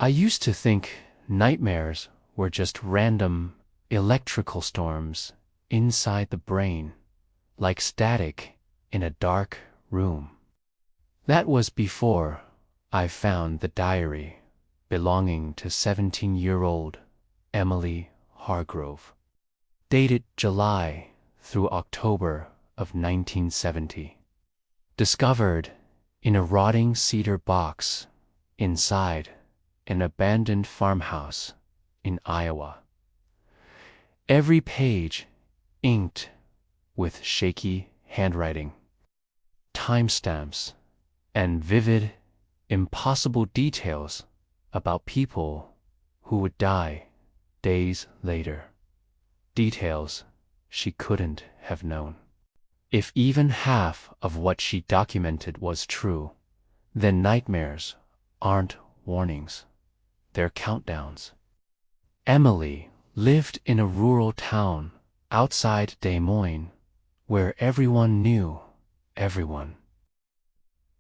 I used to think nightmares were just random electrical storms inside the brain, like static in a dark room. That was before I found the diary belonging to 17-year-old Emily Hargrove, dated July through October of 1970. Discovered in a rotting cedar box inside an abandoned farmhouse in Iowa. Every page inked with shaky handwriting, timestamps, and vivid, impossible details about people who would die days later. Details she couldn't have known. If even half of what she documented was true, then nightmares aren't warnings, they're countdowns. Emily lived in a rural town outside Des Moines where everyone knew everyone.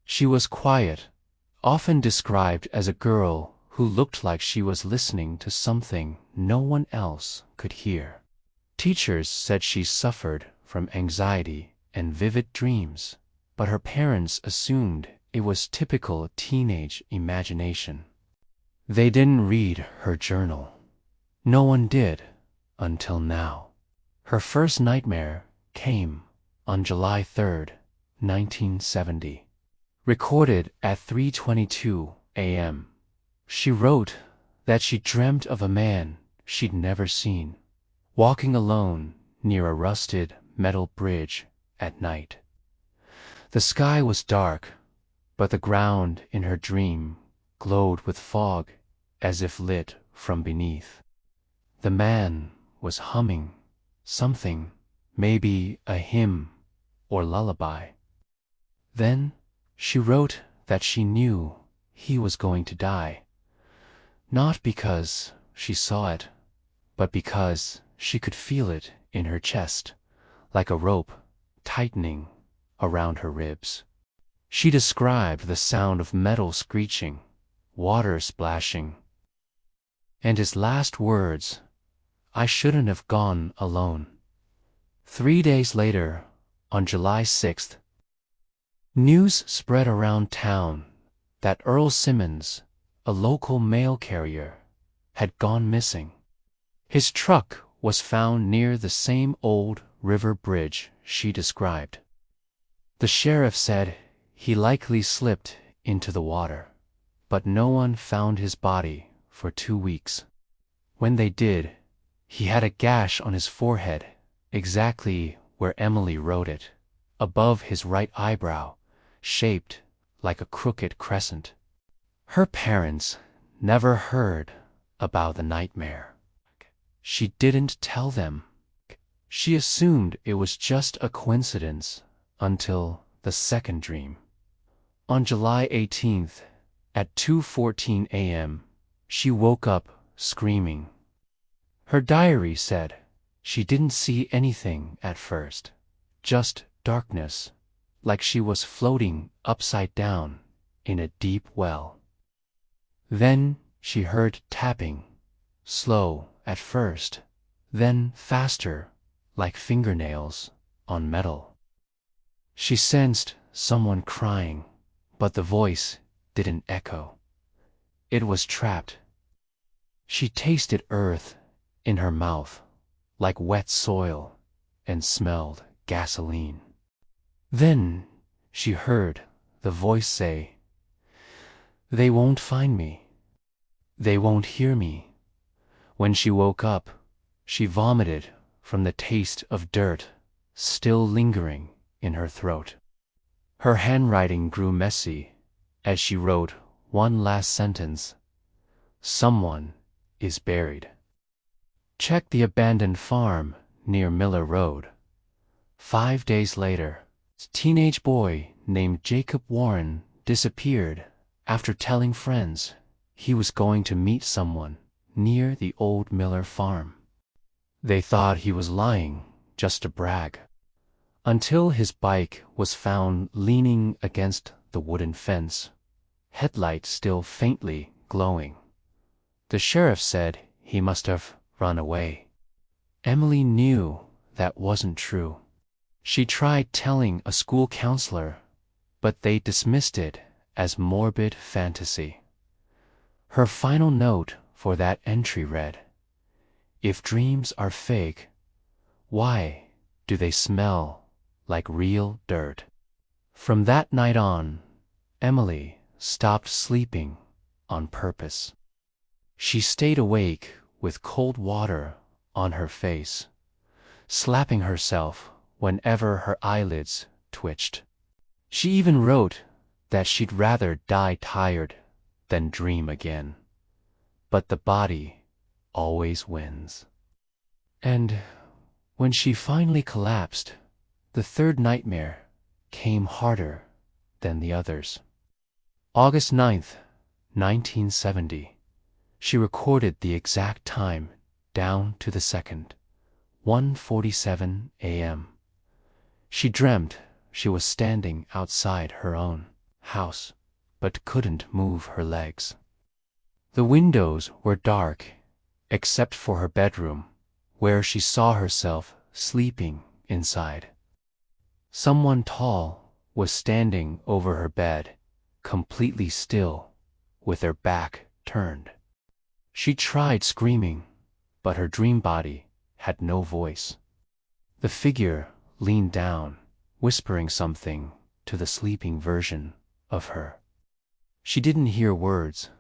She was quiet, often described as a girl who looked like she was listening to something no one else could hear. Teachers said she suffered from anxiety and vivid dreams, but her parents assumed it was typical teenage imagination. They didn't read her journal. No one did until now. Her first nightmare came on July 3rd, 1970. Recorded at 3:22 a.m. She wrote that she dreamt of a man she'd never seen, walking alone near a rusted metal bridge at night. The sky was dark, but the ground in her dream glowed with fog as if lit from beneath. The man was humming something, maybe a hymn or lullaby. Then she wrote that she knew he was going to die, not because she saw it, but because she could feel it in her chest, like a rope tightening around her ribs. She described the sound of metal screeching, water splashing, and his last words, "I shouldn't have gone alone." 3 days later, on July 6th, news spread around town that Earl Simmons, a local mail carrier, had gone missing. His truck was found near the same old river bridge she described. The sheriff said he likely slipped into the water, but no one found his body for 2 weeks. When they did, he had a gash on his forehead, exactly where Emily wrote it, above his right eyebrow, shaped like a crooked crescent. Her parents never heard about the nightmare. She didn't tell them. She assumed it was just a coincidence until the second dream. On July 18th, at 2:14 a.m., she woke up screaming. Her diary said she didn't see anything at first, just darkness, like she was floating upside down in a deep well. Then she heard tapping, slow at first, then faster, like fingernails on metal. She sensed someone crying, but the voice didn't echo. It was trapped. She tasted earth in her mouth, like wet soil, and smelled gasoline. Then she heard the voice say, "They won't find me. They won't hear me." When she woke up, she vomited from the taste of dirt still lingering in her throat. Her handwriting grew messy as she wrote one last sentence: "Someone is buried." Check the abandoned farm near Miller Road. 5 days later, a teenage boy named Jacob Warren disappeared after telling friends he was going to meet someone near the old Miller farm. They thought he was lying just to brag, until his bike was found leaning against the wooden fence, headlights still faintly glowing, The sheriff said he must have run away. Emily knew that wasn't true. She tried telling a school counselor, but they dismissed it as morbid fantasy. Her final note for that entry read, "If dreams are fake, why do they smell like real dirt?" From that night on, Emily stopped sleeping on purpose. She stayed awake with cold water on her face, slapping herself whenever her eyelids twitched. She even wrote that she'd rather die tired than dream again. But the body always wins. And when she finally collapsed, the third nightmare came harder than the others. August 9th, 1970. She recorded the exact time down to the second, 1:47 a.m. She dreamt she was standing outside her own house, but couldn't move her legs. The windows were dark, except for her bedroom, where she saw herself sleeping inside. Someone tall was standing over her bed, completely still, with their back turned. She tried screaming, but her dream body had no voice. The figure leaned down, whispering something to the sleeping version of her. She didn't hear words,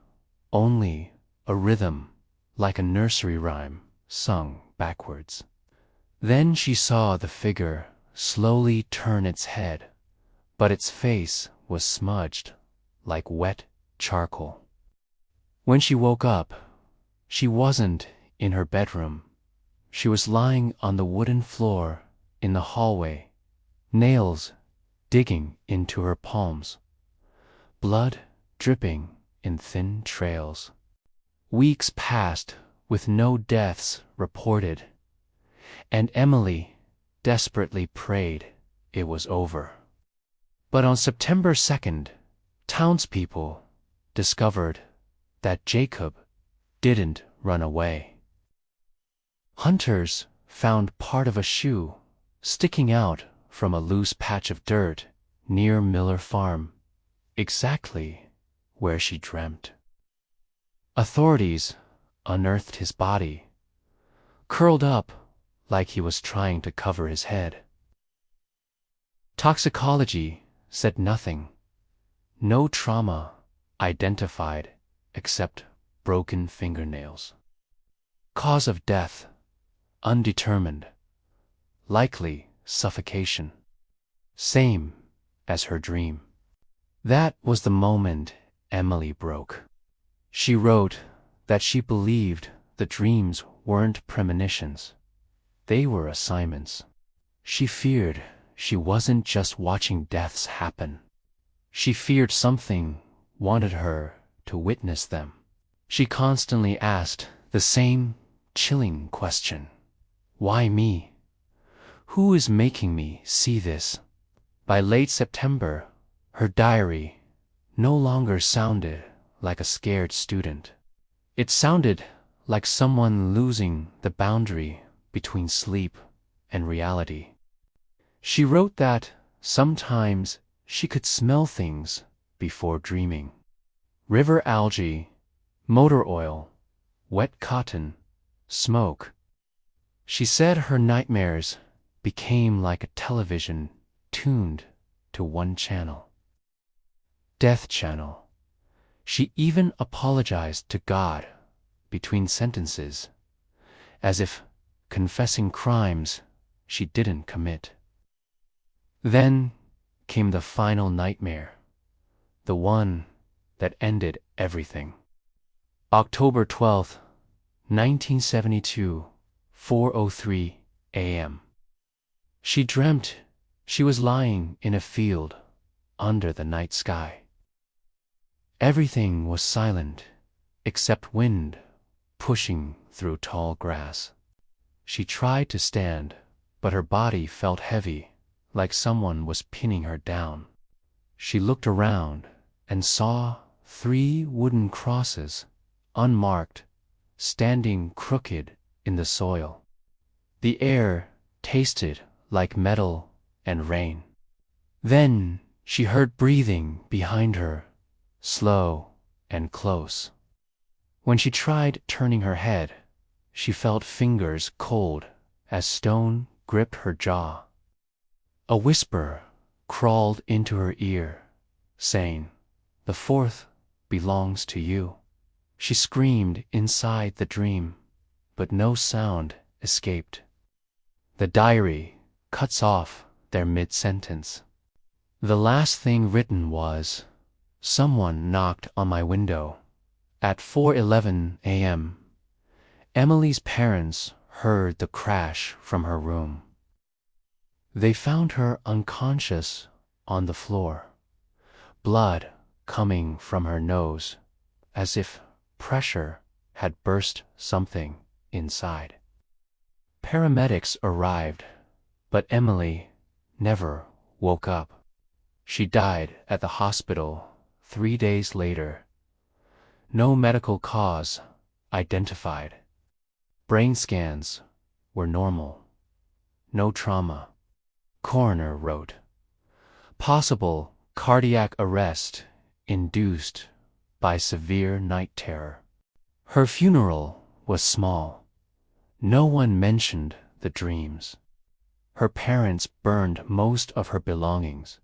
only a rhythm like a nursery rhyme sung backwards. Then she saw the figure slowly turn its head, but its face was smudged like wet charcoal. When she woke up, she wasn't in her bedroom. She was lying on the wooden floor in the hallway, nails digging into her palms, blood dripping in thin trails. Weeks passed with no deaths reported, and Emily desperately prayed it was over. But on September 2nd, townspeople discovered that Jacob didn't run away. Hunters found part of a shoe sticking out from a loose patch of dirt near Miller Farm, exactly where she dreamt. Authorities unearthed his body, curled up like he was trying to cover his head. Toxicology said nothing. No trauma identified except broken fingernails. Cause of death undetermined, likely suffocation. Same as her dream. That was the moment Emily broke. She wrote that she believed the dreams weren't premonitions. They were assignments. She feared she wasn't just watching deaths happen. She feared something wanted her to witness them. She constantly asked the same chilling question. Why me? Who is making me see this? By late September, her diary no longer sounded like a scared student. It sounded like someone losing the boundary between sleep and reality. She wrote that sometimes she could smell things before dreaming. River algae, motor oil, wet cotton, smoke. She said her nightmares became like a television tuned to one channel. Death Channel. She even apologized to God between sentences, as if confessing crimes she didn't commit. Then came the final nightmare, the one that ended everything. October 12th, 1972, 4:03 a.m. She dreamt she was lying in a field under the night sky. Everything was silent except wind pushing through tall grass. She tried to stand, but her body felt heavy, like someone was pinning her down. She looked around and saw 3 wooden crosses, unmarked, standing crooked in the soil. The air tasted like metal and rain. Then she heard breathing behind her, slow and close. When she tried turning her head, she felt fingers cold as stone gripped her jaw. A whisper crawled into her ear, saying, "The fourth belongs to you." She screamed inside the dream, but no sound escaped. The diary cuts off their mid-sentence. The last thing written was, "Someone knocked on my window at 4:11 a.m. Emily's parents heard the crash from her room. They found her unconscious on the floor, blood coming from her nose, as if pressure had burst something inside. Paramedics arrived, but Emily never woke up. She died at the hospital 3 days later. No medical cause identified. Brain scans were normal. No trauma. Coroner wrote, "Possible cardiac arrest induced by severe night terror." Her funeral was small. No one mentioned the dreams. Her parents burned most of her belongings,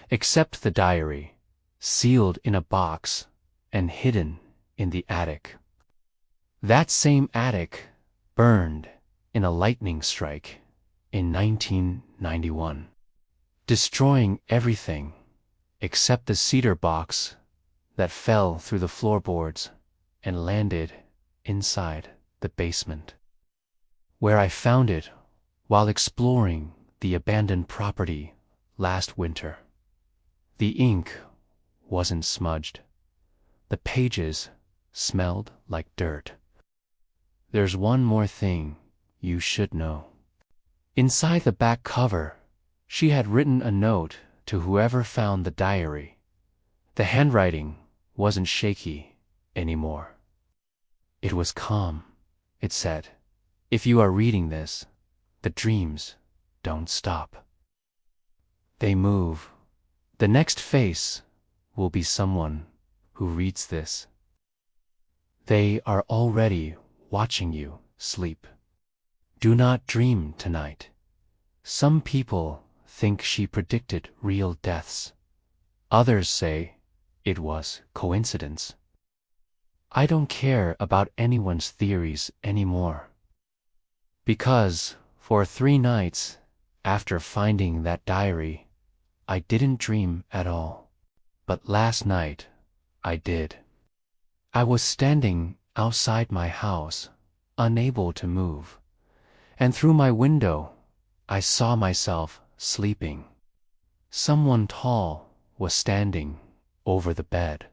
except the diary, sealed in a box and hidden in the attic. That same attic burned in a lightning strike in 1991, destroying everything except the cedar box that fell through the floorboards and landed inside the basement, where I found it while exploring the abandoned property last winter. The ink wasn't smudged. The pages smelled like dirt. There's one more thing you should know. Inside the back cover, she had written a note to whoever found the diary. The handwriting wasn't shaky anymore. It was calm. It said, "If you are reading this, the dreams don't stop. They move. The next face will be someone who reads this. They are already watching you sleep. Do not dream tonight." Some people think she predicted real deaths. Others say it was coincidence. I don't care about anyone's theories anymore. Because for 3 nights after finding that diary, I didn't dream at all. But last night, I did. I was standing outside my house, unable to move, and through my window, I saw myself sleeping. Someone tall was standing over the bed.